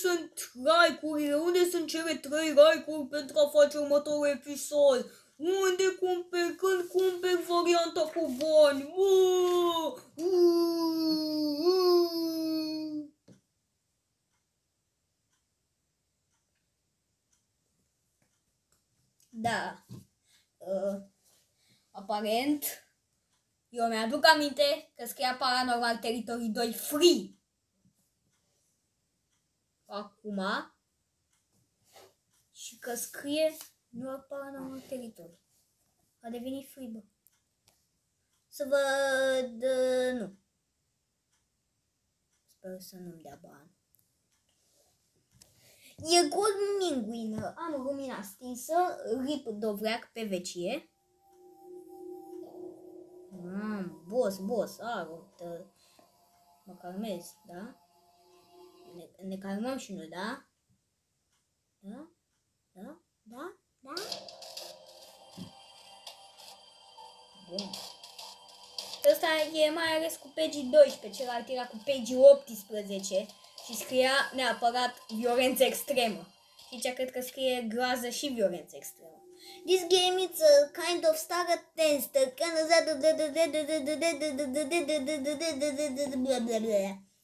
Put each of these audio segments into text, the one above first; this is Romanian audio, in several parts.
sunt like-urile? Unde sunt cele 3 like-uri pentru a face următorul episod? Unde cumperi? Când cumperi varianta cu bani? Da. Aparent, eu mi-aduc aminte că scria Paranormal Territory 2 free. Acum. Și că scrie nu Paranormal Territory. A devenit free, bă. Să văd... nu. Sper să nu-mi dea bani. E Gold Minguină. Am lumina stinsă. Rip Dovreac pe vecie. Boss, mă calmez, da? Ne calmăm și noi, da? Da? Bun. Ăsta e mai ales cu pagii 12, celălalt era cu pagii 18 și scria neapărat violență extremă. Și cea cred că scrie groază și violență extremă. This game is a kind of staggered tense.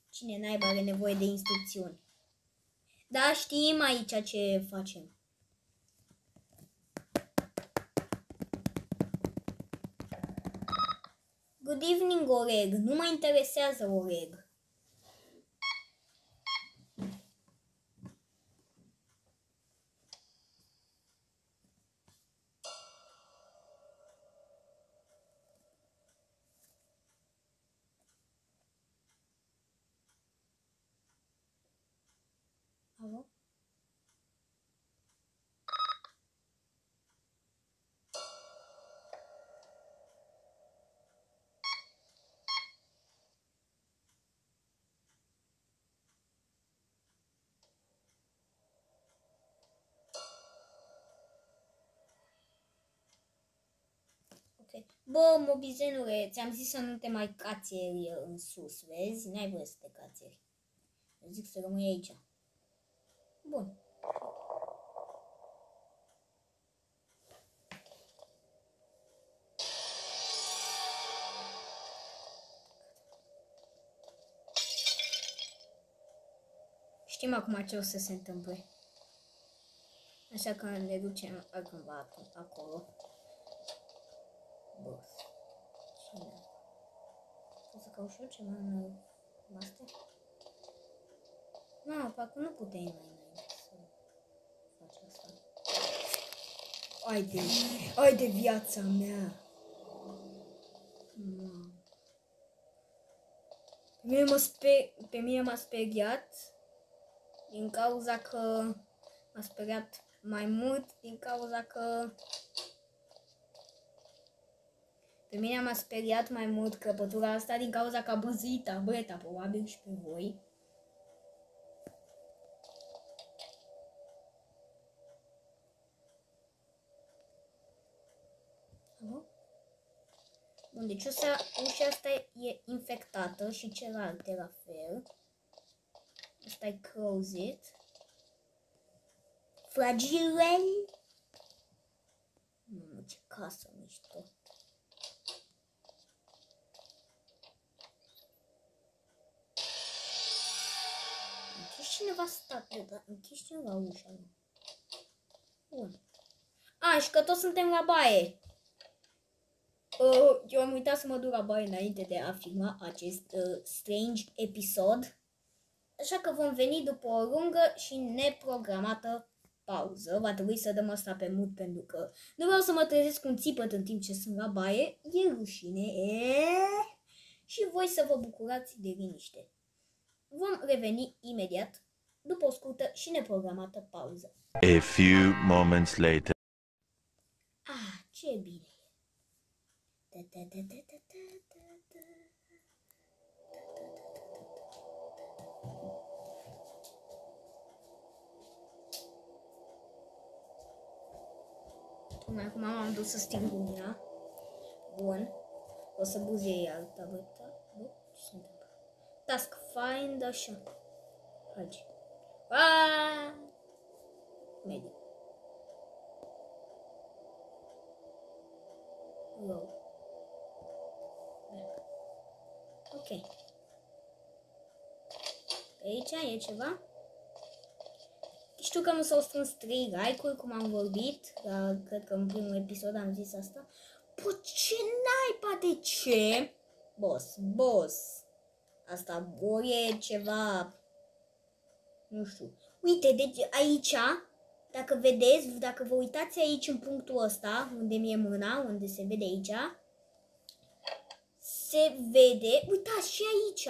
Cine naiba are nevoie de instrucțiuni? Da, știm aici ce facem. Good evening, Oleg. Nu mă interesează, Oleg. Alo? Bă, mobizenule, ți-am zis să nu te mai cațeri în sus, vezi? N-ai voie să te cațeri. Eu zic să rămâi aici. Bun. Știm acum ce o să se întâmple. Așa că ne ducem altcumva acolo. Bă. Cine? O să caut și eu ceva în master? Nu, parcă nu puteai mai înainte să faci asta. Ai de viața mea! Pe mine m-a speriat din cauza că m-a speriat mai mult din cauza că pe mine m-a speriat mai mult crăpătura asta din cauza că a băzuit tableta, probabil și pe voi. Bun, deci ușa asta e infectată și celelalte la fel. Asta e closet. Fragile. Ce casă mișto. Închiși cineva ușa. Bun. Și că toți suntem la baie. Eu am uitat să mă duc la baie înainte de a filma acest strange episod. Așa că vom veni după o lungă și neprogramată pauză. Va trebui să dăm asta pe mut pentru că nu vreau să mă trezesc cu un țipăt în timp ce sunt la baie. E rușine. Și voi să vă bucurați de liniște. Vom reveni imediat după o scurtă și neprogramată pauză. A few moments later. Ce bine. Acum m-am dus să sting lumina. Bun. O să buzie iar tableta. Ce se întâmplă? Task find, așa. Hagi. Medic. Wow. Ok. Aici e ceva. Știu că nu s-au strâns 3 like-uri, cum am vorbit, dar cred că în primul episod am zis asta. Păi ce naiba, de ce? Boss. Asta ori e ceva, nu știu. Uite, deci aici, dacă vedeți, dacă vă uitați aici în punctul ăsta, unde mi-e mâna, unde se vede aici, se vede, uitați și aici.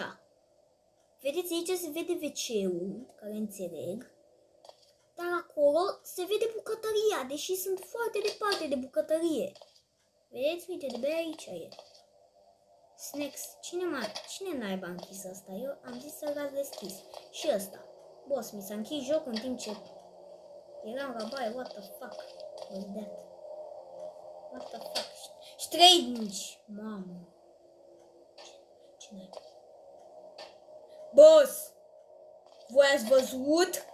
Vedeți, aici se vede WC-ul, care înțeleg. Dar acolo se vede bucătăria, deși sunt foarte departe de bucătărie. Vedeți? Uite, de aici e. Snacks. Cine naiba a închis asta? Eu am zis să l-ați deschis. Și ăsta. Boss, mi s-a închis jocul în timp ce eram la baie. What the fuck was that? What the fuck? Strange! Mamă. Ce naiba? Boss! Voi ați văzut?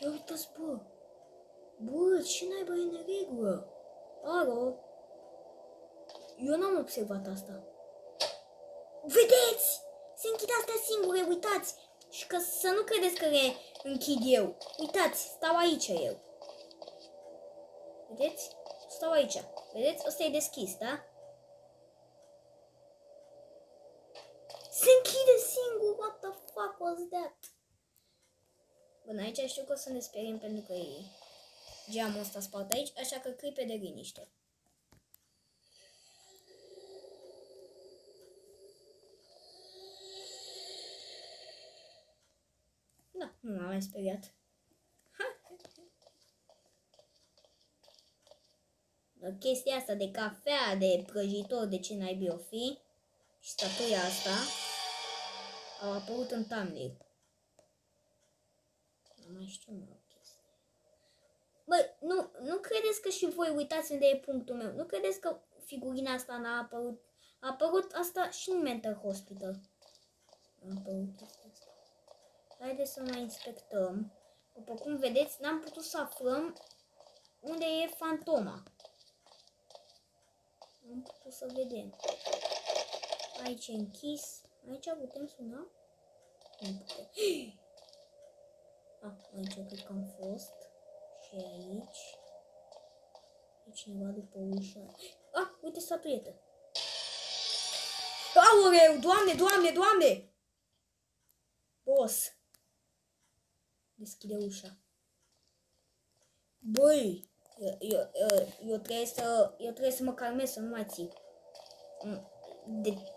Ia uitați, bă, ce naiba e în regulă? Alo? Eu n-am observat asta. Vedeți? Se închid astea singure, uitați! Și că să nu credeți că le închid eu. Uitați, stau aici eu. Vedeți? Stau aici. Vedeți? Ăsta e deschis, da? Se închide singur, what the fuck was that? Bun, aici știu că o să ne speriem pentru că e geamul ăsta spart aici, așa că clipe de liniște. Da, nu m-am mai speriat. Chestia asta de cafea, de prăjitor, de ce naibii o fi, și statuia asta au apărut în thumbnail. Nu mai știu, mă, o chestie. Băi, nu credeți că și voi, uitați unde e punctul meu, nu credeți că figurina asta n-a apărut? A apărut asta și în Mental Hospital. A apărut chestia asta. Haideți să mai inspectăm. După cum vedeți, n-am putut să aflăm unde e fantoma. N-am putut să vedem. Aici e închis. Aici putem suna? Nu putem. Aici cred că am fost. Și aici. E cineva după ușă. Uite statuietă. Aoleu, doamne! Boss. Deschide ușa. Băi, eu trebuie să mă calmez, să nu mai țin.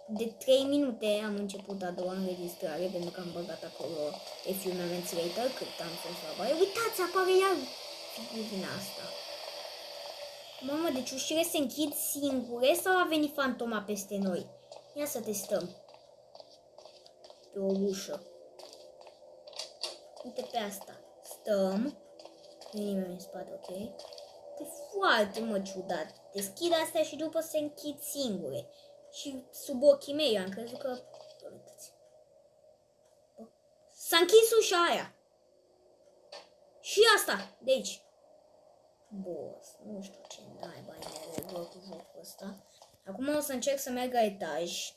De 3 minute am început a doua înregistrare, pentru că am băgat acolo a few moments later, cât am fost la baie. Uitați, apare iar figurina asta. Mamă, deci ușile se închid singure sau a venit fantoma peste noi? Ia să testăm. Pe o ușă. Uite pe asta. Stăm. Nu e nimeni în spate, ok? E foarte ciudat. Deschid astea și după se închid singure. Și sub ochii mei am crezut că... S-a închis ușa aia. Și asta, de aici. Boss, nu știu ce naiba e cu jocul ăsta. Acum o să încerc să merg la etaj.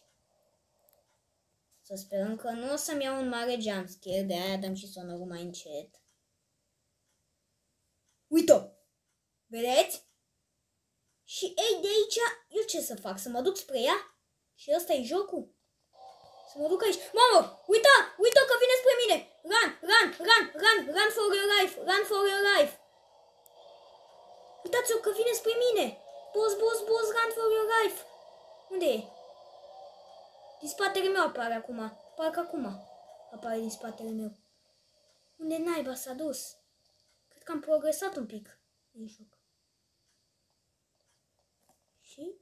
Să sperăm că nu o să-mi iau un mare jumpscare, de-aia dăm și sonorul mai încet. Uite-o! Vedeți? Și ei, de aici, eu ce să fac? Să mă duc spre ea? Și ăsta e jocul? Să mă duc aici. Mamă! Uita că vine spre mine! Run for your life! Run for your life! Uitați-o că vine spre mine! Boss, run for your life! Unde e? Din spatele meu apare acum. Parcă acum apare din spatele meu. Unde naiba s-a dus? Cred că am progresat un pic în joc. Și?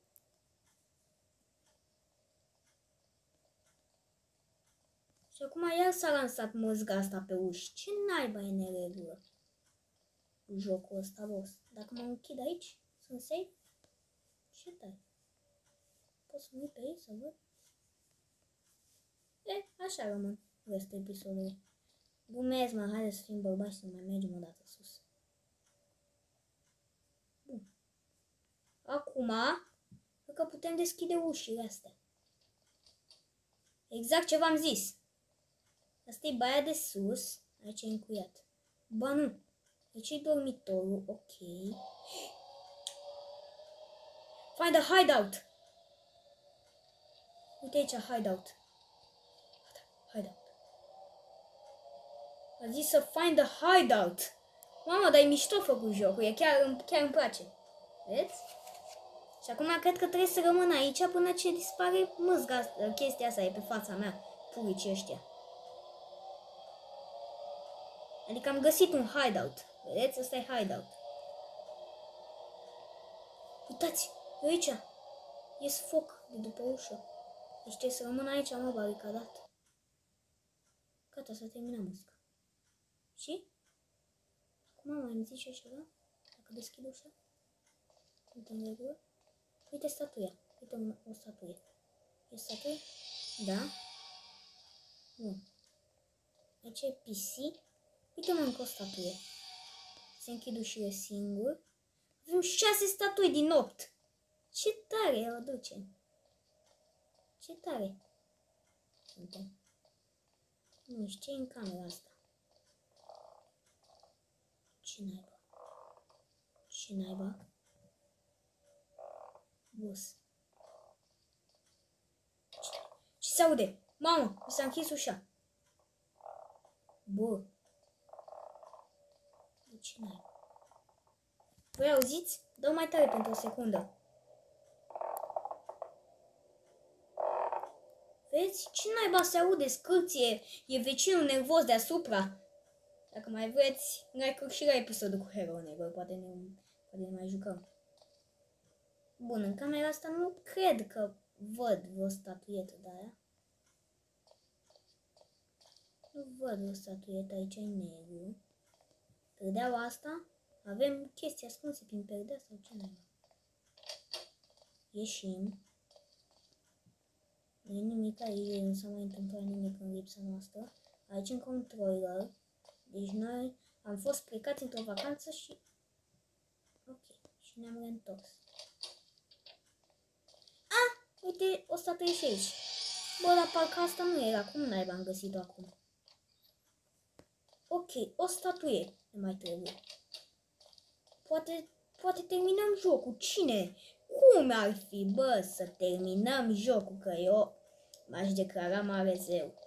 Și acum iar s-a lansat măzga asta pe uși. Ce naiba e neregulă cu jocul ăsta, boss? Dacă mă închid aici, sunt safe? Ce tare? Pot să mă uit pe aici să văd? Așa rămân restul episodului. Glumesc, mă, haide să fim bărbați să mai mergem o dată sus. Bun. Acum, cred că putem deschide ușile astea. Exact ce v-am zis. Asta e baia de sus. Aici e încuiat. Ba nu. Aici e dormitorul. Ok. Find a hideout. Uite aici, hideout. Hideout. A zis să find a hideout. Mamă, dar e mișto făcut jocul. E chiar îmi place. Vedeți? Și acum cred că trebuie să rămân aici până ce dispare mâzga, chestia asta e pe fața mea. Puricii ăștia. Adică am găsit un hideout. Vedeți? Ăsta e hideout. Uitați! E aici! Ies foc de după ușă. Deci trebuie să rămân aici, mă, baricadat. Gata, s-a terminat muzica. Și? Acum mai îmi zice ceva? Dacă deschid ușa? Uite în regulă. Uite statuia. Uite o statuie. E statuie? Da. Bun. Aici e PC. Uite, mă, încă o statuie. Se închid ușile singur. Avem 6 statui din 8. Ce tare o duce. Ce tare. Suntem. Nu știu ce e în camera asta. Ce naiba? Ce naiba? Boss. Ce se aude? Mamă, mi s-a închis ușa. Bă. Ce naiba? Voi auziți? Dau mai tare pentru o secundă. Vezi? Ce naiba se aude? Scârție. E vecinul nervos deasupra. Dacă mai vreți, like și la episodul cu Hero Negru. Poate ne mai jucăm. Bun, în camera asta nu cred că văd vreo statuietă de aia. Nu văd vreo statuietă aici în negru. Perdeaua asta? Avem chestii ascunse prin perdea sau ce naiba? Ieșim. Nu e nimic aici, nu s-a mai întâmplat nimic în lipsa noastră. Aici în controller. Deci noi am fost plecați într-o vacanță și... Ok, și ne-am reîntors. Ah, uite, o statuie și aici. Bă, dar parcă asta nu era, cum naiba am găsit-o acum? Ok, o statuie ne mai trebuie. Poate terminăm jocul. Cine? Cum ar fi, bă, să terminăm jocul? Că eu m-aș declara mare zeu.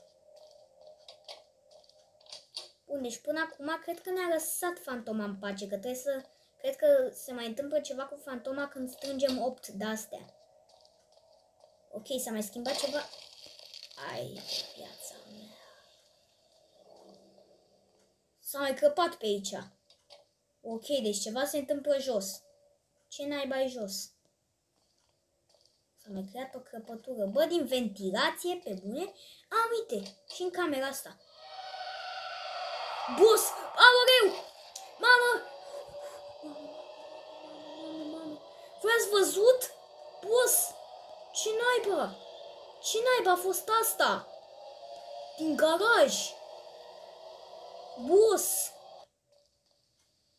Bun, deci până acum cred că ne-a lăsat fantoma în pace. Că cred că se mai întâmplă ceva cu fantoma când strângem 8 de-astea. Ok, s-a mai schimbat ceva. Ai, viața mea. S-a mai crăpat pe aici. Ok, deci ceva se întâmplă jos. Ce naiba e jos? S-a mai creat o crăpătură. Bă, din ventilație, pe bune? A, uite, și în camera asta. Boss! Aoleu! Mamă! Voi ați văzut? Boss! Ce naiba? Ce naiba a fost asta? Din garaj! Boss!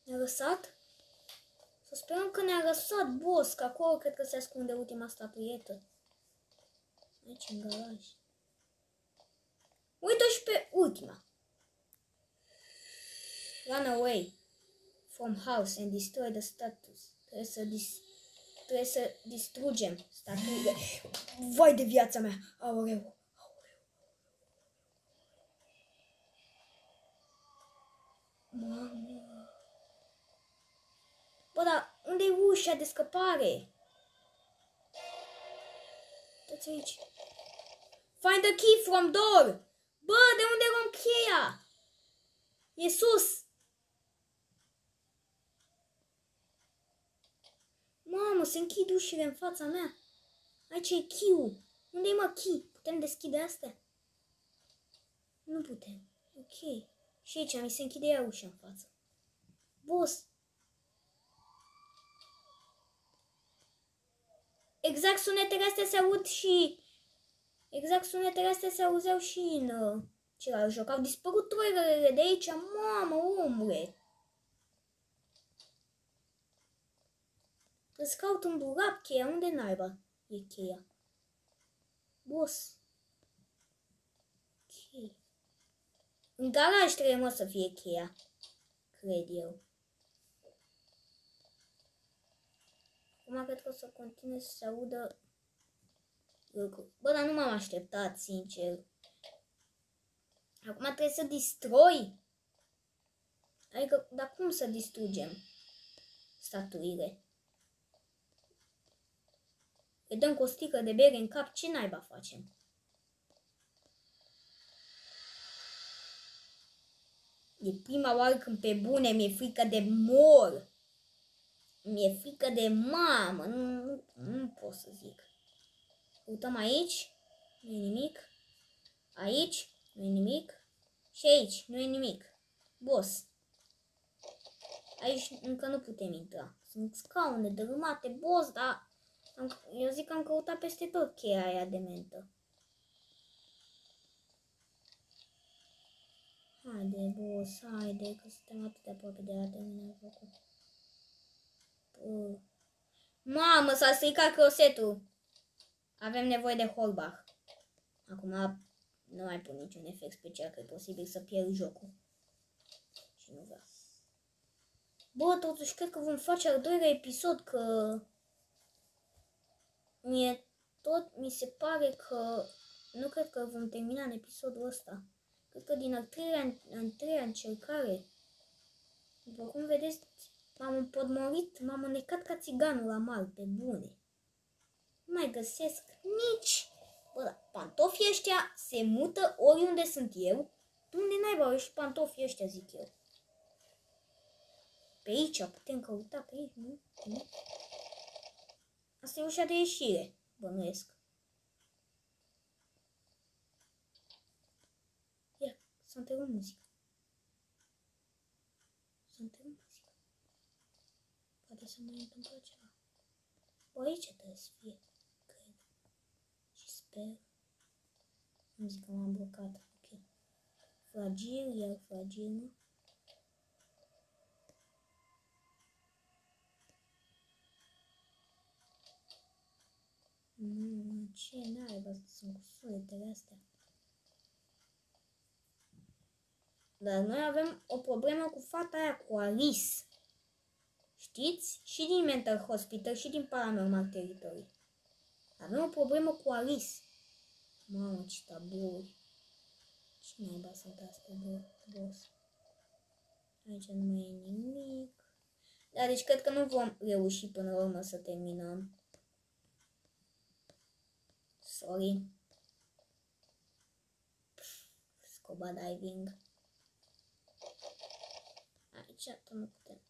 Ne-a lăsat? Să sperăm că ne-a lăsat, boss, că acolo cred că se ascunde ultima statuietă. Aici, în garaj. Uită și pe ultima. Run away from house and destroy the statues. Trebuie să distrugem statuile. Vai de viața mea! Aoleu! Mamă! Bă, dar unde e ușa de scăpare? Uitați aici. Find the key from door! Bă, de unde luăm cheia? E sus! Mamă, se închid ușile în fața mea. Aici e key-ul. Unde e, mă, key? Putem deschide astea? Nu putem. Ok. Și aici mi se închide ea ușa în față. Boss! Exact sunetele astea se aud și... Exact sunetele astea se auzeau și în celălalt joc. Au dispărut trailerele de aici. Mamă, omule! Îți caut în dulap cheia. Unde naiba e cheia? Boss. Ok. În garaj trebuie, mă, să fie cheia. Cred eu. Acum cred că o să continue să se audă lucruri. Bă, dar nu m-am așteptat, sincer. Acum trebuie să distroi. Adică, dar cum să distrugem statuile? Îi dăm cu o sticlă de bere în cap, ce naiba facem? E prima oară când pe bune mi-e frică de mor. Mi-e frică de mamă, nu pot să zic. Uităm aici, nu e nimic. Aici, nu e nimic. Și aici, nu e nimic. Boss. Aici încă nu putem intra. Sunt scaune dărâmate, boss, dar eu zic că am căutat peste tot cheia aia de mentă. Haide, boss, haide, că suntem atât de aproape de a termina jocul. Mamă, s-a stricat crosetul. Avem nevoie de Holbach. Acum nu mai pun niciun efect special, că e posibil să pierd jocul. Și nu vreau. Bă, totuși cred că vom face al doilea episod, că mi se pare că nu cred că vom termina în episodul ăsta. Cred că din a treia încercare. După cum vedeți, m-am împotmolit, m-am înecat ca țiganul la mal, pe bune. Nu mai găsesc nici... Bă, da, pantofii ăștia se mută oriunde sunt eu. Unde naiba au ieșit pantofii ăștia, zic eu. Pe aici, putem căuta pe aici, nu? Asta e ușa de ieșire, bănuiesc. Ia, s-a întrerupt muzica. S-a întrerupt muzica. Poate să mai întâmplă ceva. Bă, aici trebuie să fie, cred. Și sper. Îmi zic că m-am blocat. Ok. Fragil, iar fragil, nu? Nu, ce naiba sunt cu suletele astea. Dar noi avem o problemă cu fata aia, cu Alice. Știți? Și din Mental Hospital și din Paranormal Territory. Avem o problemă cu Alice. Mamă, ce tabluri. Ce naiba sunt astea, boss? Aici nu mai e nimic. Da, deci cred că nu vom reuși până la urmă să terminăm. Sorry. Scuba diving. Aici tot nu putem.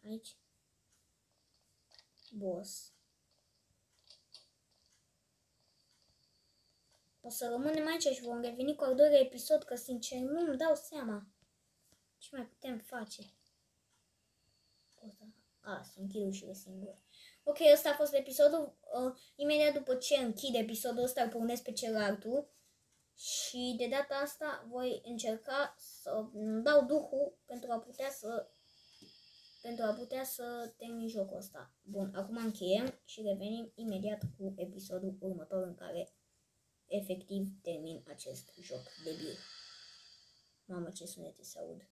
Aici. Boss. O să rămânem aici și vom reveni cu al doilea episod, că sincer nu-mi dau seama ce mai putem face. Sunt închid ușile singure. Ok, ăsta a fost episodul. Imediat după ce închid episodul ăsta, îl pornesc pe celaltul. Și de data asta voi încerca să dau duhul pentru a putea să termin jocul ăsta. Bun, acum încheiem și revenim imediat cu episodul următor în care efectiv termin acest joc debil. Mamă, ce sunete se aud.